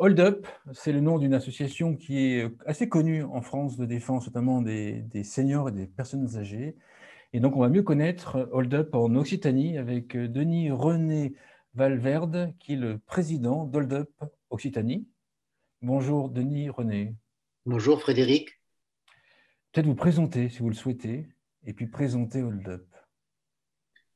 Hold Up, c'est le nom d'une association qui est assez connue en France de défense, notamment des seniors et des personnes âgées. Et donc, on va mieux connaître Hold Up en Occitanie avec Denis René Valverde, qui est le président d'Hold Up Occitanie. Bonjour Denis René. Bonjour Frédéric. Peut-être vous présenter si vous le souhaitez, et puis présenter Hold Up.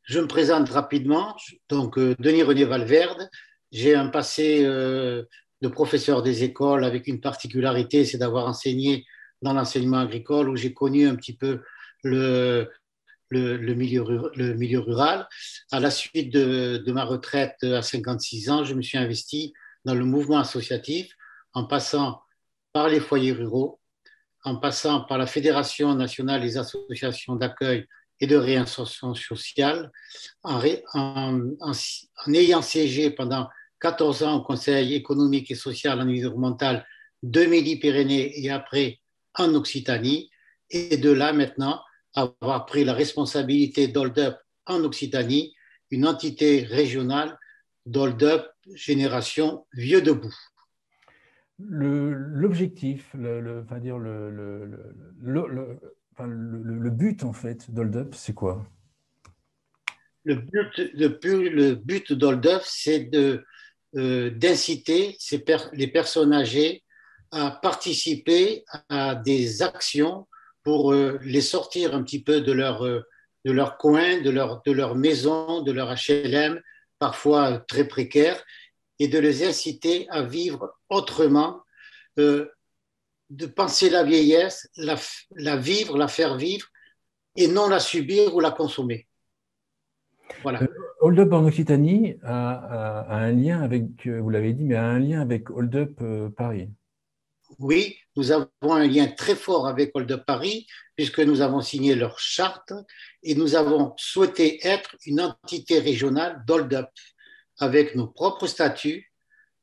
Je me présente rapidement. Donc, Denis René Valverde. J'ai un passé de professeur des écoles avec une particularité, c'est d'avoir enseigné dans l'enseignement agricole où j'ai connu un petit peu le, le milieu rural. À la suite de ma retraite à 56 ans, je me suis investi dans le mouvement associatif en passant par les foyers ruraux, en passant par la Fédération nationale des associations d'accueil et de réinsertion sociale, en ayant siégé pendant 14 ans au Conseil économique et social et environnemental de Midi-Pyrénées et après en Occitanie, et de là maintenant avoir pris la responsabilité d'Hold Up en Occitanie, une entité régionale d'Hold Up Génération Vieux Debout. L'objectif, le but en fait d'Hold Up, c'est quoi? Le but d'Hold Up, c'est d'inciter les personnes âgées à participer à des actions pour les sortir un petit peu de leur coin, de leur maison, de leur HLM, parfois très précaire, et de les inciter à vivre autrement, euh, de penser la vieillesse, la vivre, la faire vivre, et non la subir ou la consommer. Euh, Voilà. Hold Up en Occitanie a un lien avec, vous l'avez dit, mais a un lien avec Hold Up Paris. Oui, nous avons un lien très fort avec Hold Up Paris, puisque nous avons signé leur charte et nous avons souhaité être une entité régionale d'Hold Up, avec nos propres statuts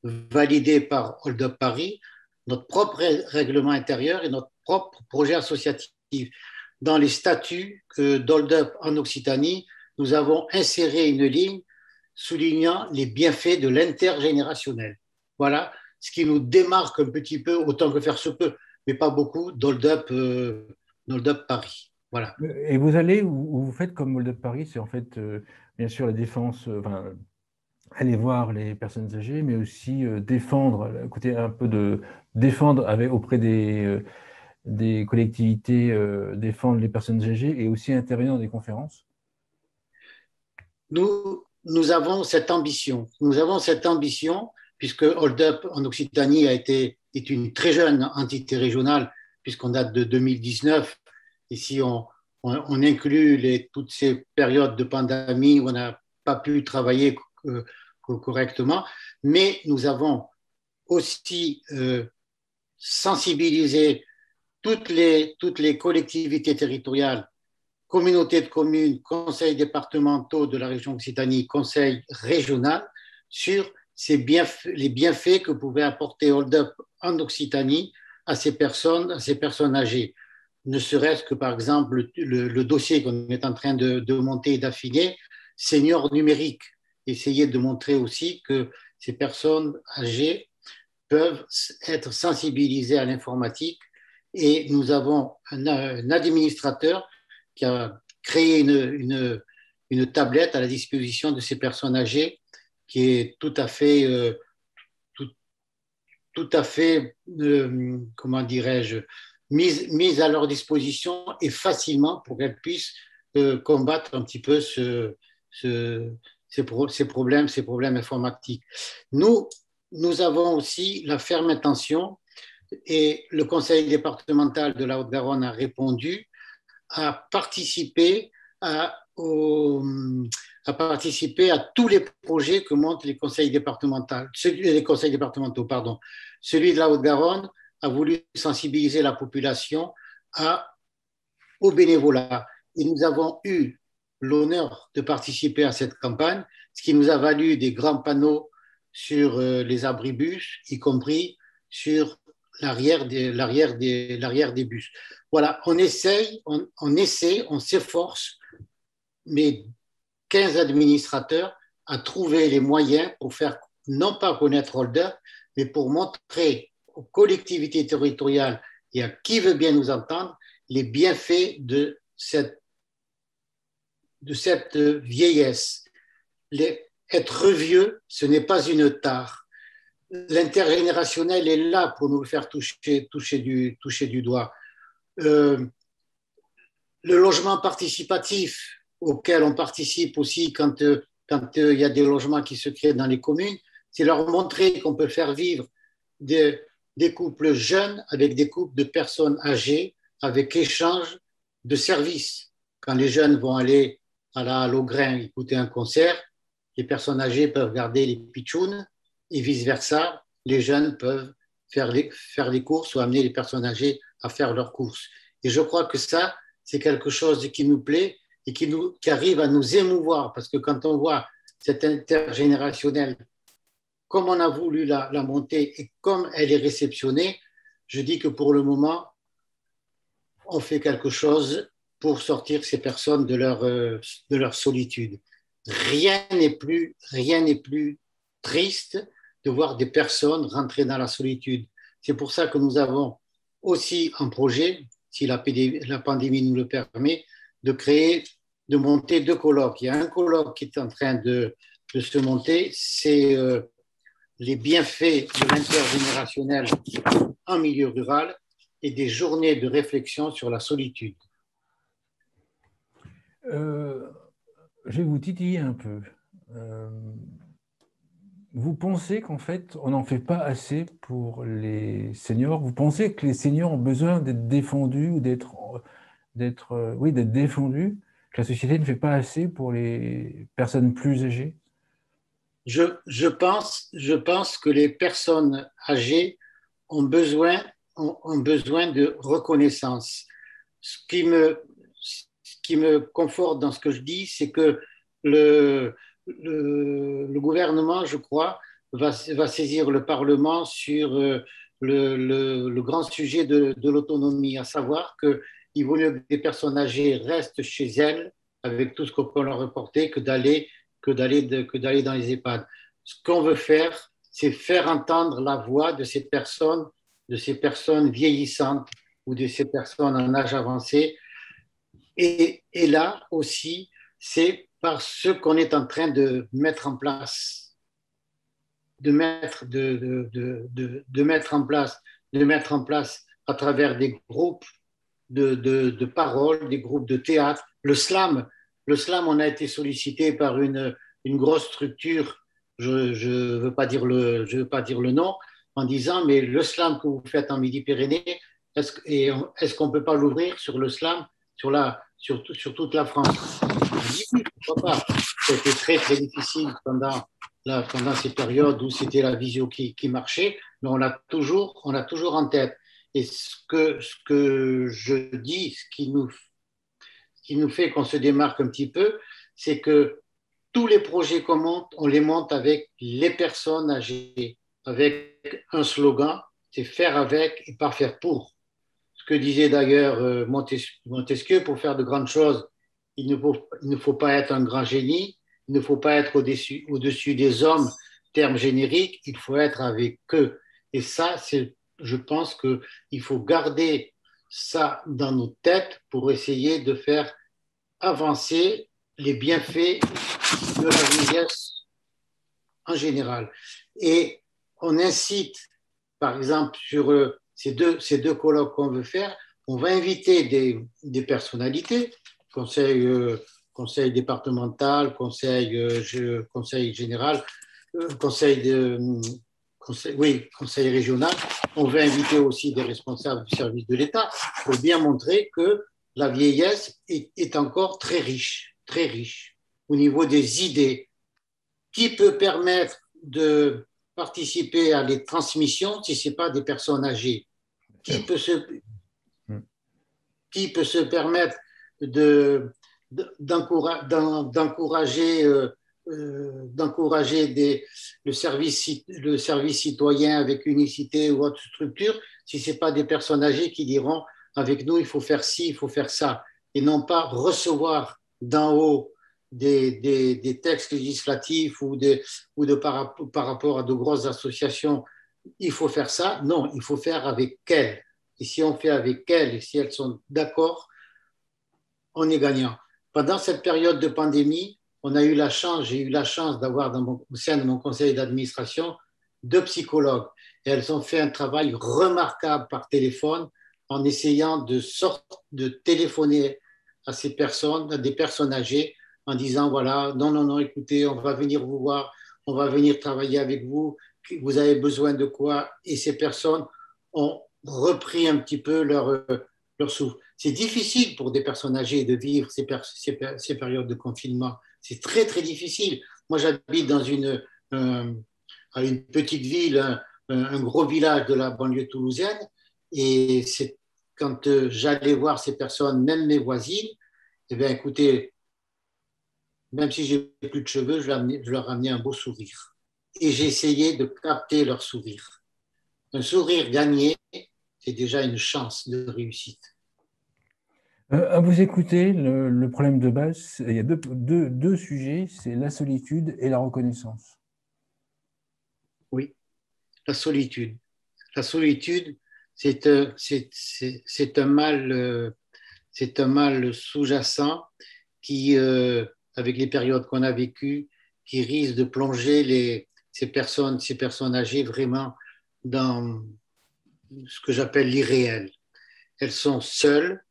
validés par Hold Up Paris, notre propre règlement intérieur et notre propre projet associatif. Dans les statuts d'Hold Up en Occitanie, nous avons inséré une ligne soulignant les bienfaits de l'intergénérationnel. Voilà ce qui nous démarque un petit peu, autant que faire se peut, mais pas beaucoup, d'Hold Up Paris. Voilà. Et vous allez, ou vous faites comme Hold Up Paris, c'est en fait, bien sûr, la défense, enfin, aller voir les personnes âgées, mais aussi défendre, le côté un peu de défendre auprès des collectivités, défendre les personnes âgées et aussi intervenir dans des conférences. Nous avons cette ambition. Nous avons cette ambition, puisque Hold Up en Occitanie est une très jeune entité régionale, puisqu'on date de 2019. Et si on inclut toutes ces périodes de pandémie où on n'a pas pu travailler correctement, mais nous avons aussi sensibilisé toutes les collectivités territoriales, communautés de communes, conseils départementaux de la région Occitanie, conseils régionaux, sur les bienfaits que pouvait apporter Hold Up en Occitanie à ces personnes âgées. Ne serait-ce que, par exemple, le dossier qu'on est en train de monter et d'affiner, senior numérique. Essayer de montrer aussi que ces personnes âgées peuvent être sensibilisées à l'informatique. Et nous avons un administrateur qui a créé une tablette à la disposition de ces personnes âgées qui est tout, tout à fait comment dirais-je, mise à leur disposition et facilement pour qu'elles puissent combattre un petit peu ces problèmes informatiques. Nous avons aussi la ferme intention, et le conseil départemental de la Haute-Garonne a répondu, à participer à participer à tous les projets que montent les conseils départementaux. Pardon. Celui de la Haute-Garonne a voulu sensibiliser la population au bénévolat. Et nous avons eu l'honneur de participer à cette campagne, ce qui nous a valu des grands panneaux sur les abribus, y compris sur l'arrière des bus. Voilà, on s'efforce, mais 15 administrateurs, à trouver les moyens pour faire non pas connaître Hold Up, mais pour montrer aux collectivités territoriales et à qui veut bien nous entendre les bienfaits de cette vieillesse. Être vieux, ce n'est pas une tare. L'intergénérationnel est là pour nous le faire toucher du doigt. Le logement participatif auquel on participe aussi quand il y a des logements qui se créent dans les communes, c'est leur montrer qu'on peut faire vivre des couples jeunes avec des couples de personnes âgées avec échange de services. Quand les jeunes vont aller à l'Augrain écouter un concert, les personnes âgées peuvent garder les pitchounes et vice-versa, les jeunes peuvent faire les courses ou amener les personnes âgées à faire leurs courses. Et je crois que ça, c'est quelque chose qui nous plaît et qui arrive à nous émouvoir, parce que quand on voit cette intergénérationnelle, comme on a voulu la monter et comme elle est réceptionnée, je dis que pour le moment, on fait quelque chose pour sortir ces personnes de leur solitude. Rien n'est plus triste de voir des personnes rentrer dans la solitude. C'est pour ça que nous avons aussi un projet, si la pandémie nous le permet, de monter 2 colloques. Il y a un colloque qui est en train de se monter, c'est les bienfaits de l'intergénérationnel en milieu rural et des journées de réflexion sur la solitude. Je vais vous titiller un peu. Vous pensez qu'en fait, on n'en fait pas assez pour les seniors? Vous pensez que les seniors ont besoin d'être défendus ou d'être défendus, que la société ne fait pas assez pour les personnes plus âgées? Je pense que les personnes âgées ont besoin de reconnaissance. Ce qui me conforte dans ce que je dis, c'est que le gouvernement, je crois, va saisir le Parlement sur le grand sujet de l'autonomie, à savoir qu'il vaut mieux que des personnes âgées restent chez elles avec tout ce qu'on peut leur reporter que d'aller dans les EHPAD. Ce qu'on veut faire, c'est faire entendre la voix de ces personnes vieillissantes ou de ces personnes en âge avancé. Et là aussi, c'est par ce qu'on est en train de mettre en place, de mettre en place à travers des groupes de parole, des groupes de théâtre. Le slam, on a été sollicité par une grosse structure, je ne veux pas dire le nom, en disant mais le slam que vous faites en Midi-Pyrénées, est-ce qu'on ne peut pas l'ouvrir sur le slam sur toute la France? Oui, pourquoi pas. C'était très très difficile pendant ces périodes où c'était la visio qui marchait, mais on l'a toujours en tête. Et ce que je dis, ce qui nous fait qu'on se démarque un petit peu, c'est que tous les projets qu'on monte, on les monte avec les personnes âgées, avec un slogan, c'est faire avec et pas faire pour. Ce que disait d'ailleurs Montesquieu, pour faire de grandes choses, il ne faut pas être un grand génie, il ne faut pas être au-dessus des hommes, terme générique, il faut être avec eux. Et ça, je pense qu'il faut garder ça dans nos têtes pour essayer de faire avancer les bienfaits de la vieillesse en général. Et on incite, par exemple, sur ces deux colloques qu'on veut faire, on va inviter des personnalités, conseil départemental, conseil général, conseil régional. On va inviter aussi des responsables du service de l'État pour bien montrer que la vieillesse est encore très riche au niveau des idées. Qui peut permettre de participer à les transmissions si ce n'est pas des personnes âgées? Qui peut se permettre d'encourager le service citoyen avec Unicité ou autre structure si ce n'est pas des personnes âgées qui diront avec nous il faut faire ci, il faut faire ça, et non pas recevoir d'en haut des textes législatifs ou par rapport à de grosses associations il faut faire ça. Non, il faut faire avec elles. Et si on fait avec elles, et si elles sont d'accord, on est gagnant. Pendant cette période de pandémie, j'ai eu la chance d'avoir au sein de mon conseil d'administration 2 psychologues. Et elles ont fait un travail remarquable par téléphone en essayant de téléphoner à ces personnes, à des personnes âgées, en disant voilà, non, non, non, écoutez, on va venir vous voir, on va venir travailler avec vous, vous avez besoin de quoi? Et ces personnes ont repris un petit peu leur souffle. C'est difficile pour des personnes âgées de vivre ces périodes de confinement. C'est très, très difficile. Moi, j'habite dans une petite ville, un gros village de la banlieue toulousaine, et quand j'allais voir ces personnes, même mes voisines, eh bien, écoutez, même si j'ai plus de cheveux, je leur ramenais un beau sourire. Et j'ai essayé de capter leur sourire. Un sourire gagné, c'est déjà une chance de réussite. À vous écouter, le problème de base, il y a deux sujets, c'est la solitude et la reconnaissance. Oui, la solitude. La solitude, c'est un mal sous-jacent qui, avec les périodes qu'on a vécues, qui risque de plonger ces personnes âgées vraiment dans ce que j'appelle l'irréel. Elles sont seules,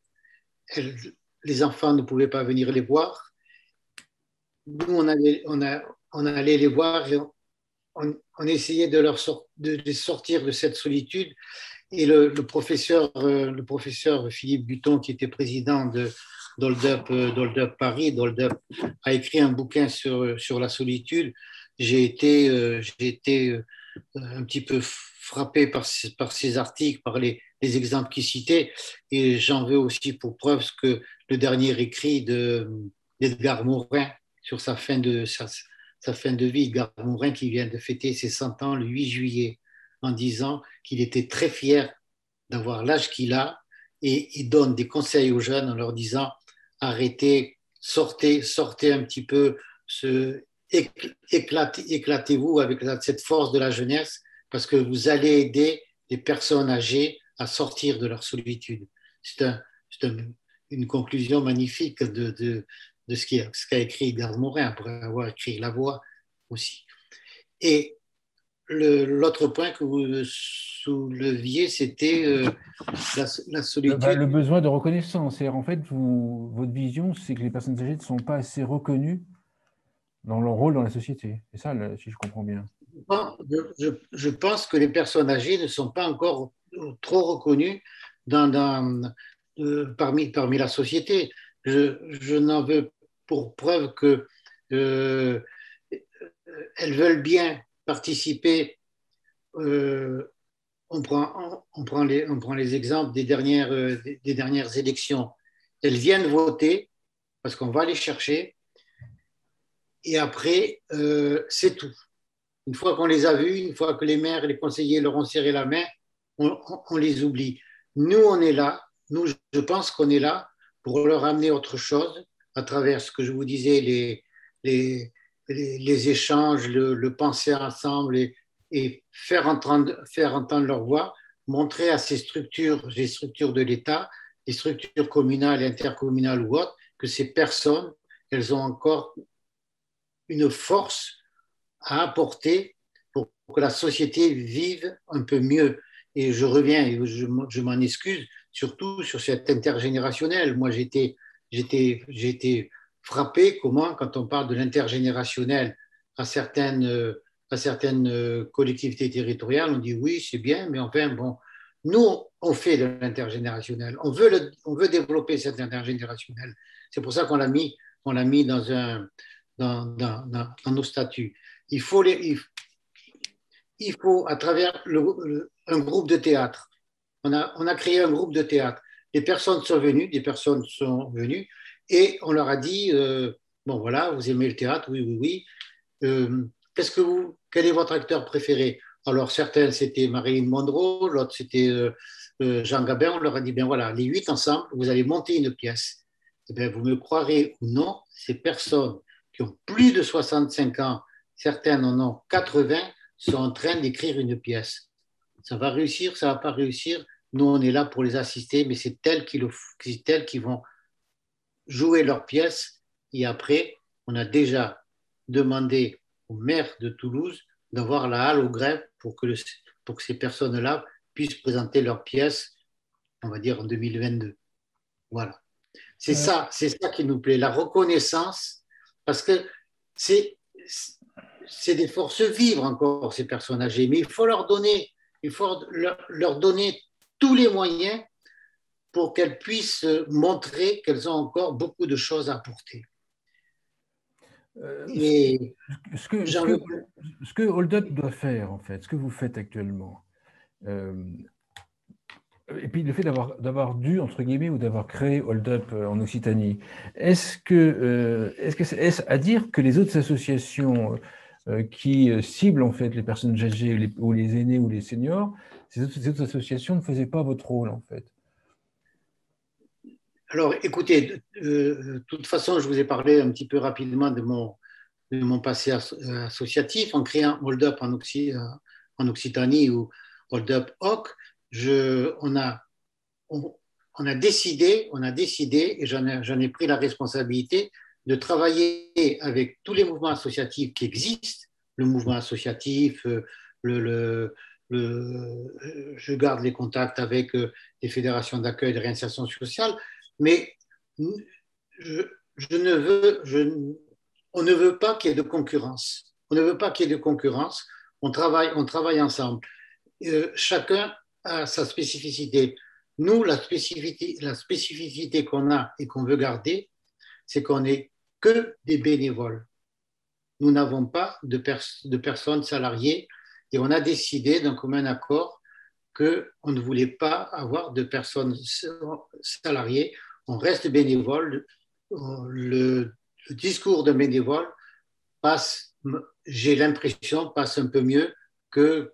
les enfants ne pouvaient pas venir les voir. Nous, on allait les voir et on essayait de les sortir de cette solitude. Et le professeur Philippe Buton, qui était président d'Hold Up Paris, d'Hold Up, a écrit un bouquin sur la solitude. J'ai été un petit peu frappé par ces articles, par les exemples qu'il citait. Et j'en veux aussi pour preuve le dernier écrit d'Edgar Morin sur sa fin de vie. Edgar Morin qui vient de fêter ses 100 ans le 8 juillet, en disant qu'il était très fier d'avoir l'âge qu'il a, et il donne des conseils aux jeunes en leur disant arrêtez, sortez un petit peu, éclatez-vous avec cette force de la jeunesse, parce que vous allez aider les personnes âgées à sortir de leur solitude. C'est une conclusion magnifique de ce qu'a écrit Edgar Morin, après avoir écrit La Voix aussi. Et l'autre point que vous souleviez, c'était la solitude. Le besoin de reconnaissance. C'est-à-dire, en fait, votre vision, c'est que les personnes âgées ne sont pas assez reconnues dans leur rôle dans la société. C'est ça, si je comprends bien. Je pense que les personnes âgées ne sont pas encore trop reconnues parmi la société. Je n'en veux pour preuve que elles veulent bien participer. On prend les exemples des dernières élections. Elles viennent voter parce qu'on va les chercher, et après, c'est tout. Une fois qu'on les a vus, une fois que les maires et les conseillers leur ont serré la main, on les oublie. Nous, on est là. Nous, je pense qu'on est là pour leur amener autre chose à travers ce que je vous disais, les échanges, le penser ensemble, et faire entendre leur voix, montrer à ces structures, les structures de l'État, les structures communales, intercommunales ou autres, que ces personnes, elles ont encore une force à apporter pour que la société vive un peu mieux. Et je reviens, et je m'en excuse, surtout sur cet intergénérationnel. Moi, j'ai été frappé comment, quand on parle de l'intergénérationnel à certaines collectivités territoriales, on dit oui, c'est bien, mais enfin, bon, nous, on fait de l'intergénérationnel. On veut développer cet intergénérationnel. C'est pour ça qu'on l'a mis dans nos statuts. Il faut, à travers un groupe de théâtre, on a créé un groupe de théâtre. Des personnes sont venues, et on leur a dit, bon voilà, vous aimez le théâtre, oui, oui, oui. Quel est votre acteur préféré? Alors certains, c'était Marilyn Monroe, l'autre, c'était Jean Gabin. On leur a dit, bien voilà, les 8 ensemble, vous allez monter une pièce. Et bien, vous me croirez ou non, ces personnes qui ont plus de 65 ans, certaines en ont 80, sont en train d'écrire une pièce. Ça va réussir, ça ne va pas réussir. Nous, on est là pour les assister, mais c'est elles qui vont jouer leur pièce. Et après, on a déjà demandé au maire de Toulouse d'avoir la halle aux grèves pour que ces personnes-là puissent présenter leur pièce, on va dire en 2022. Voilà. C'est ça qui nous plaît, la reconnaissance, parce que c'est des forces vives encore, ces personnes âgées, mais il faut leur donner tous les moyens pour qu'elles puissent montrer qu'elles ont encore beaucoup de choses à apporter. Et ce que Hold Up doit faire, en fait, ce que vous faites actuellement, et puis le fait d'avoir dû, entre guillemets, ou d'avoir créé Hold Up en Occitanie, est-ce à dire que les autres associations qui ciblent en fait les personnes âgées ou les aînés ou les seniors, ces autres associations ne faisaient pas votre rôle en fait? Alors, écoutez, de toute façon, je vous ai parlé un petit peu rapidement de mon passé associatif en créant Hold Up en Occitanie ou Hold Up OC. On a décidé, et j'en ai pris la responsabilité, de travailler avec tous les mouvements associatifs qui existent, le mouvement associatif, je garde les contacts avec les fédérations d'accueil et de réinsertion sociale, mais on ne veut pas qu'il y ait de concurrence. On ne veut pas qu'il y ait de concurrence. On travaille ensemble. Chacun a sa spécificité. Nous, la spécificité qu'on a et qu'on veut garder, c'est qu'on n'est que des bénévoles. Nous n'avons pas de personnes salariées et on a décidé d'un commun accord qu'on ne voulait pas avoir de personnes salariées. On reste bénévole. Le discours d'un bénévole passe, j'ai l'impression, passe un peu mieux que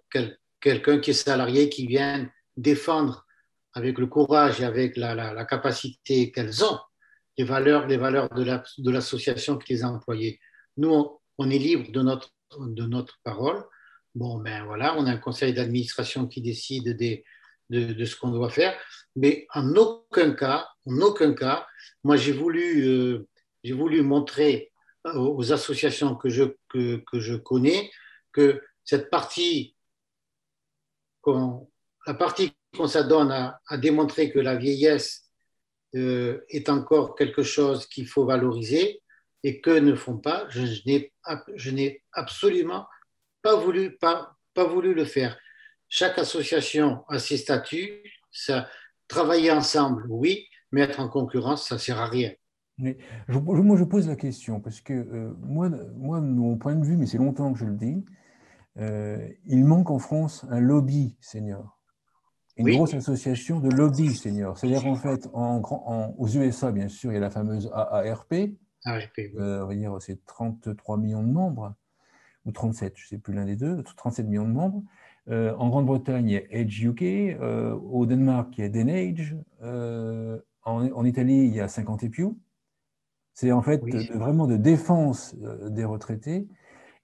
quelqu'un qui est salarié, qui vient défendre avec le courage et avec la capacité qu'elles ont les valeurs de l'association qui les a employées. Nous, on est libre de notre parole. Bon, ben voilà, on a un conseil d'administration qui décide de ce qu'on doit faire, mais en aucun cas, moi j'ai voulu montrer aux associations que je connais que cette partie, la partie qu'on s'adonne à démontrer que la vieillesse est encore quelque chose qu'il faut valoriser et que ne font pas, je n'ai absolument pas voulu le faire. Chaque association a ses statuts, ça, travailler ensemble, oui, mais être en concurrence, ça ne sert à rien. Mais moi, je pose la question parce que moi, de mon point de vue, mais c'est longtemps que je le dis, il manque en France un lobby senior, une Oui. grosse association de lobby senior. C'est-à-dire en fait, aux USA, bien sûr, il y a la fameuse AARP, ARP, oui. on va dire c'est 33 millions de membres, ou 37, je ne sais plus l'un des deux, 37 millions de membres. En Grande-Bretagne, il y a Age UK, au Danemark, il y a Denage, en Italie, il y a 50 et Pew. C'est en fait Oui. vraiment de défense des retraités.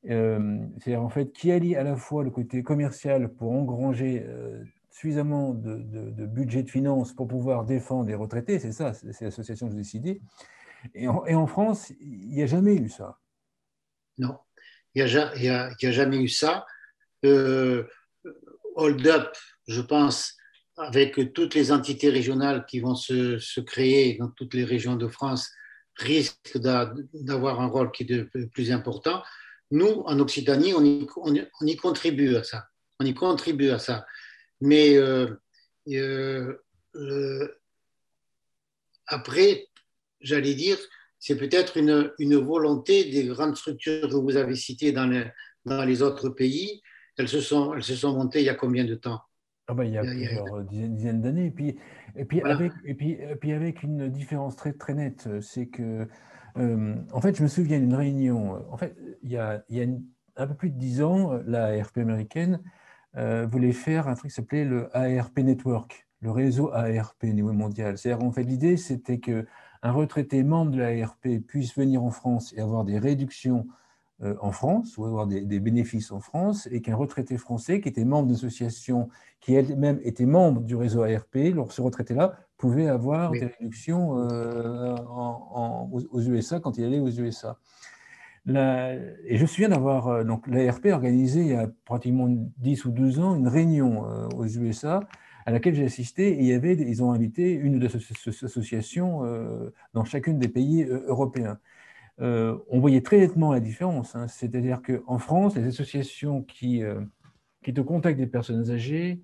C'est en fait qui allie à la fois le côté commercial pour engranger suffisamment de budget de finances pour pouvoir défendre les retraités, c'est ça, c'est l'association que j'ai décidé. Et en France, il n'y a jamais eu ça. Non, il n'y a jamais eu ça. Hold Up, je pense, avec toutes les entités régionales qui vont se créer dans toutes les régions de France, risque d'avoir un rôle qui est de plus important. Nous, en Occitanie, on y contribue à ça. On y contribue à ça. Mais après, j'allais dire, c'est peut-être une volonté des grandes structures que vous avez citées dans les autres pays. Elles se sont montées il y a combien de temps? Ah ben, il y a plusieurs dizaines d'années. Voilà. Et puis avec une différence très, très nette, c'est que, en fait, je me souviens d'une réunion, en fait, il y a un peu plus de 10 ans, la ARP américaine voulait faire un truc qui s'appelait le ARP Network, le réseau ARP au niveau mondial. C'est-à-dire, en fait, l'idée, c'était qu'un retraité membre de l'ARP puisse venir en France et avoir des réductions en France, ou avoir des bénéfices en France, et qu'un retraité français qui était membre d'une association, qui elle-même était membre du réseau ARP, ce retraité-là pouvait avoir Oui. des réductions aux USA quand il allait aux USA. Et je me souviens d'avoir, donc l'ARP organisé il y a pratiquement 10 ou 12 ans une réunion aux USA à laquelle j'ai assisté, et ils ont invité une ou deux associations dans chacune des pays européens. On voyait très nettement la différence, hein. C'est-à-dire qu'en France, les associations qui te contactent des personnes âgées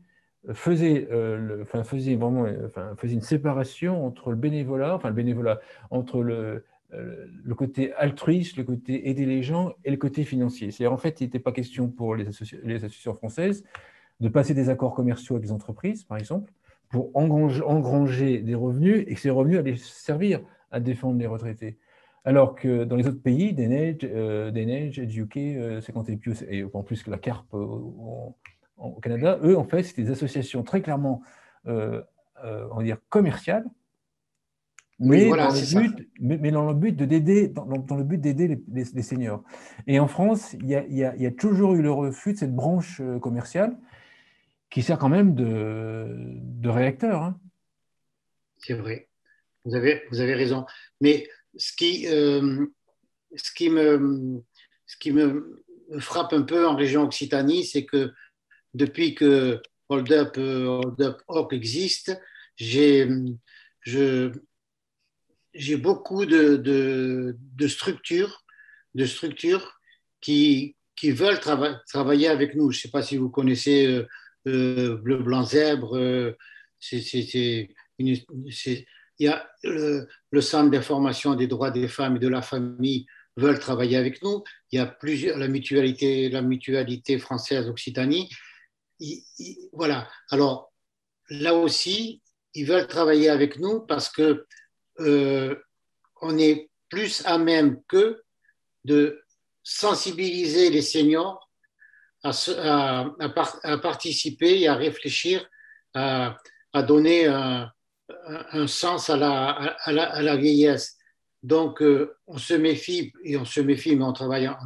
faisaient vraiment, faisaient une séparation entre le bénévolat, entre le côté altruiste, le côté aider les gens et le côté financier. C'est-à-dire, en fait, il n'était pas question pour les associations françaises de passer des accords commerciaux avec des entreprises, par exemple, pour engranger des revenus, et que ces revenus allaient servir à défendre les retraités. Alors que dans les autres pays, Dane Age, Eduque, 50 et plus, et en plus que la CARP au Canada, eux, en fait, c'était des associations très clairement, on va dire, commerciales, Oui, mais voilà, dans le c'est ça. but, mais dans le but d'aider, dans le but d'aider les seniors. Et en France, il y a toujours eu le refus de cette branche commerciale qui sert quand même de réacteur, hein. C'est vrai. Vous avez raison. Mais ce qui, euh, ce qui me, ce qui me frappe un peu en région Occitanie, c'est que depuis que Hold Up Org existe, j'ai je- j'ai beaucoup de structures qui veulent travailler avec nous. Je ne sais pas si vous connaissez Bleu, Blanc, Zèbre. C'est, c'est- c'est une- c'est- il y a le Centre d'information des droits des femmes et de la famille veulent travailler avec nous. Il y a plusieurs, la mutualité française Occitanie. Voilà. Alors, là aussi, ils veulent travailler avec nous parce que euh, on est plus à même qu'eux de sensibiliser les seniors à participer et à réfléchir, à, à donner un sens à la vieillesse. Donc, on se méfie, et on se méfie, mais on travaille en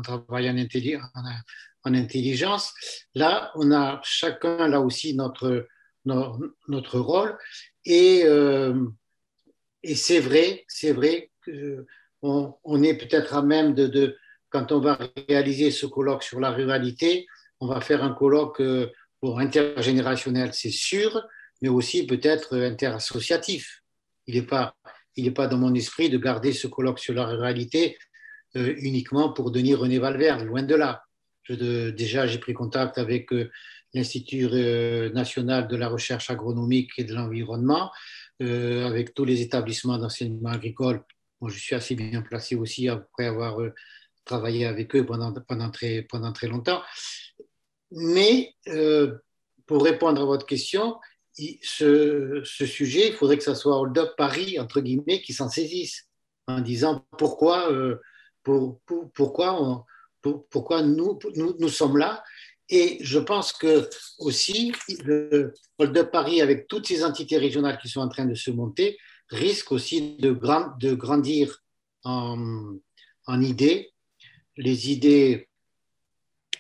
intelligence. Là, on a chacun, là aussi, notre rôle. Et, euh, et c'est vrai qu'on est peut-être à même quand on va réaliser ce colloque sur la ruralité, on va faire un colloque intergénérationnel, c'est sûr, mais aussi peut-être interassociatif. Il n'est pas dans mon esprit de garder ce colloque sur la ruralité uniquement pour Denis René Valverde, loin de là. Déjà, j'ai pris contact avec l'Institut national de la recherche agronomique et de l'environnement, avec tous les établissements d'enseignement agricole. Moi, je suis assez bien placé aussi après avoir travaillé avec eux pendant très longtemps. Mais pour répondre à votre question, ce sujet, il faudrait que ça soit Hold Up Paris, entre guillemets, qui s'en saisisse en disant pourquoi, pourquoi nous sommes là. Et je pense que aussi, le Hold Up Paris, avec toutes ces entités régionales qui sont en train de se monter, risque aussi de grandir en, en idées. Les idées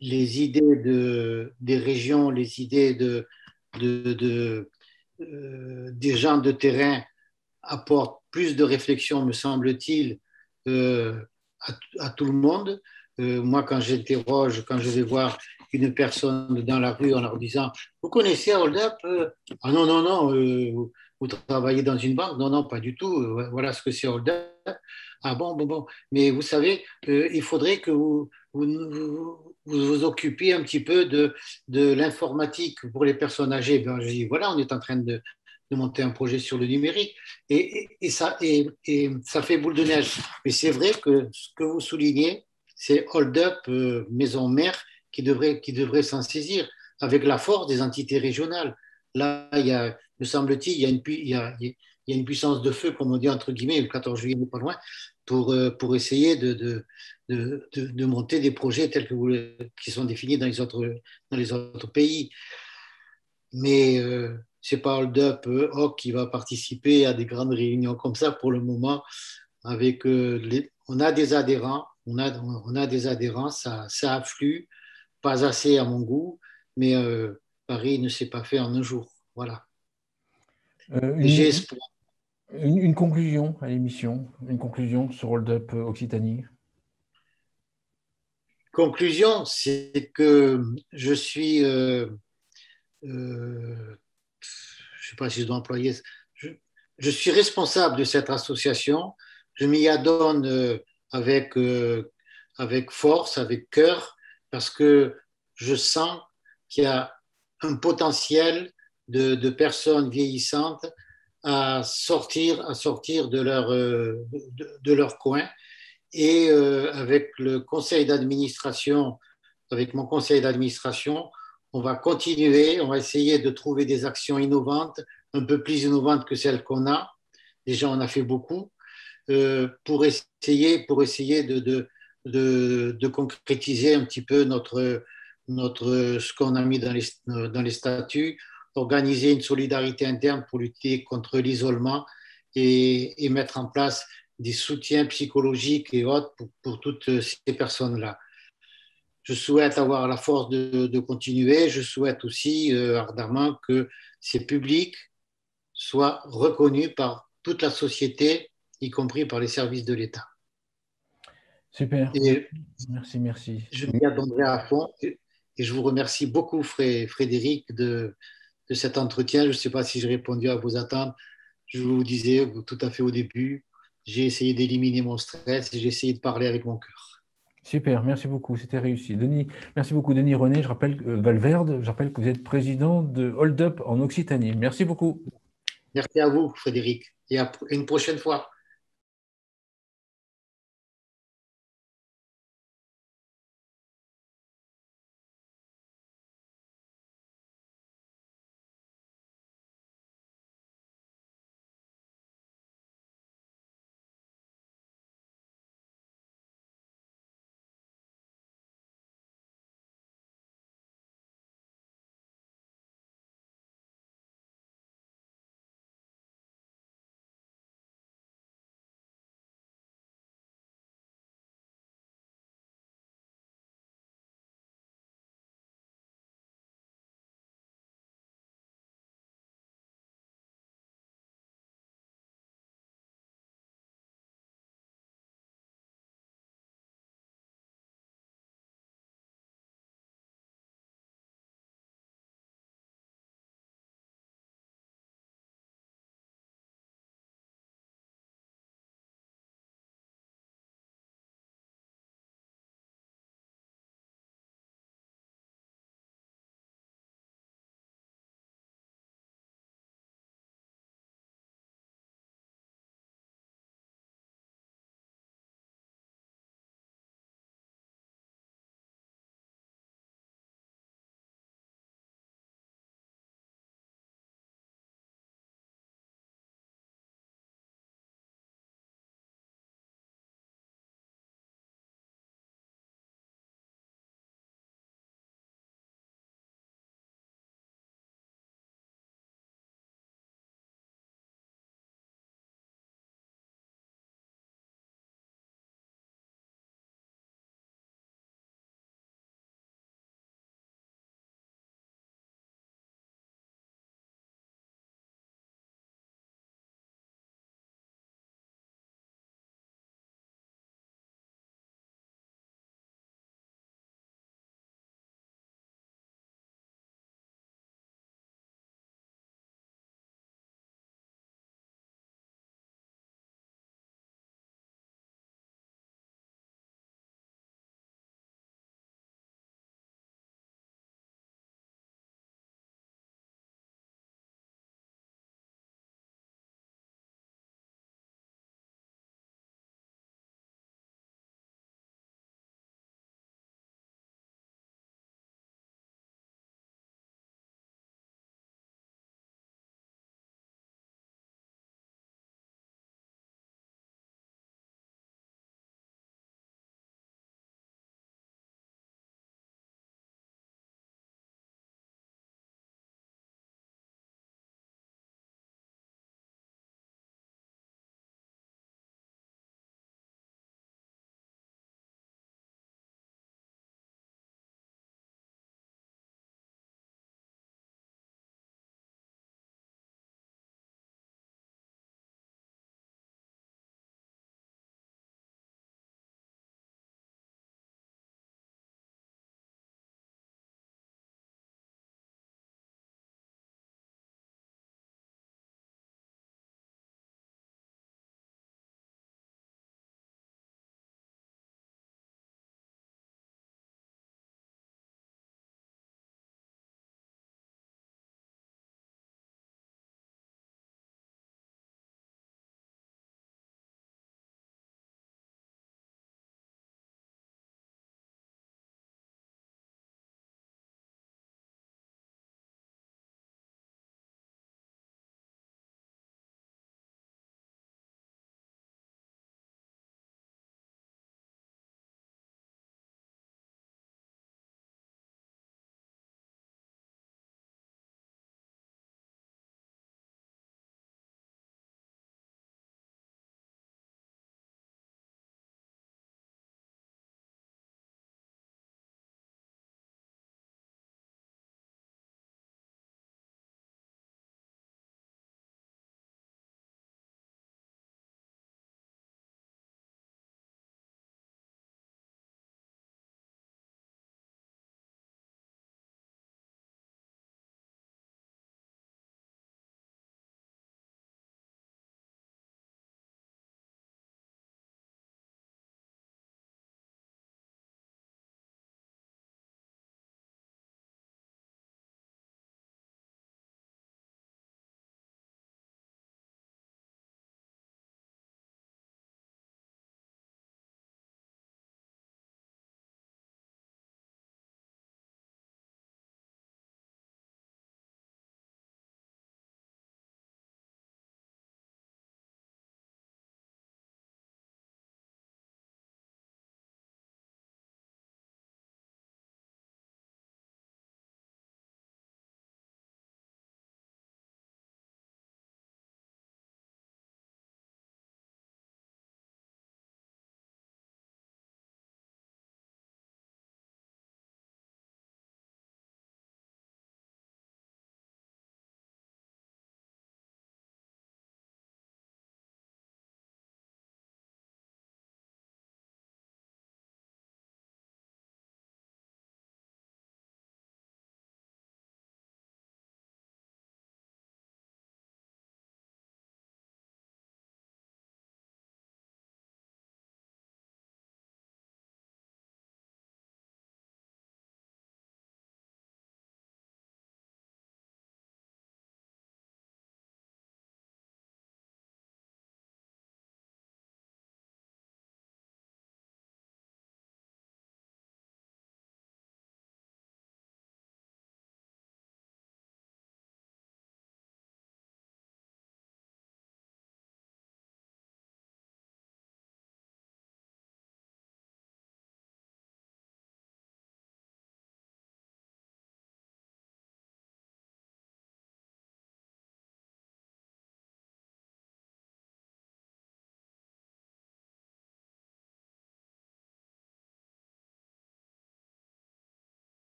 des régions, les idées des gens de terrain apportent plus de réflexion, me semble-t-il, euh, à tout le monde. Moi, quand j'interroge, quand je vais voir une personne dans la rue en leur disant vous connaissez Hold Up ah non, non, non, vous travaillez dans une banque? Non, non, pas du tout. Voilà ce que c'est Hold Up. Ah bon, bon, bon. Mais vous savez, il faudrait que vous occupiez un petit peu de l'informatique pour les personnes âgées. Ben, je dis voilà, on est en train de monter un projet sur le numérique et ça fait boule de neige. Mais c'est vrai que ce que vous soulignez, c'est Hold Up, maison mère, qui devrait s'en saisir avec la force des entités régionales. Là, me semble-t-il, il y a une puissance de feu, comme on dit entre guillemets, le 14 juillet n'est pas loin, pour essayer de monter des projets tels que qui sont définis dans les autres pays. Mais c'est pas Hold Up Hawk qui va participer à des grandes réunions comme ça pour le moment. On a des adhérents, on a des adhérents, ça afflue, pas assez à mon goût, mais Paris ne s'est pas fait en un jour. Voilà. Et j'ai Une, espoir. une conclusion à l'émission, une conclusion sur Hold Up Occitanie. Conclusion, c'est que je suis, je ne sais pas si je dois employer, je, je suis responsable de cette association. Je m'y adonne avec, avec force, avec cœur, parce que je sens qu'il y a un potentiel de personnes vieillissantes à sortir de leur coin. Et avec le conseil d'administration, avec mon conseil d'administration, on va continuer, on va essayer de trouver des actions innovantes, un peu plus innovantes que celles qu'on a. Déjà, on a fait beaucoup pour essayer de concrétiser un petit peu ce qu'on a mis dans les statuts, organiser une solidarité interne pour lutter contre l'isolement et mettre en place des soutiens psychologiques et autres pour toutes ces personnes-là. Je souhaite avoir la force de continuer. Je souhaite aussi ardemment que ces publics soient reconnus par toute la société, y compris par les services de l'État. Super, Et merci, merci. je m'y attendrai à fond. Et je vous remercie beaucoup, Frédéric, de cet entretien. Je ne sais pas si j'ai répondu à vos attentes. Je vous disais tout à fait au début, j'ai essayé d'éliminer mon stress et j'ai essayé de parler avec mon cœur. Super, merci beaucoup, c'était réussi. Denis, merci beaucoup, Denis René. Je rappelle Valverde, je rappelle que vous êtes président de Hold Up en Occitanie. Merci beaucoup. Merci à vous, Frédéric, et à une prochaine fois.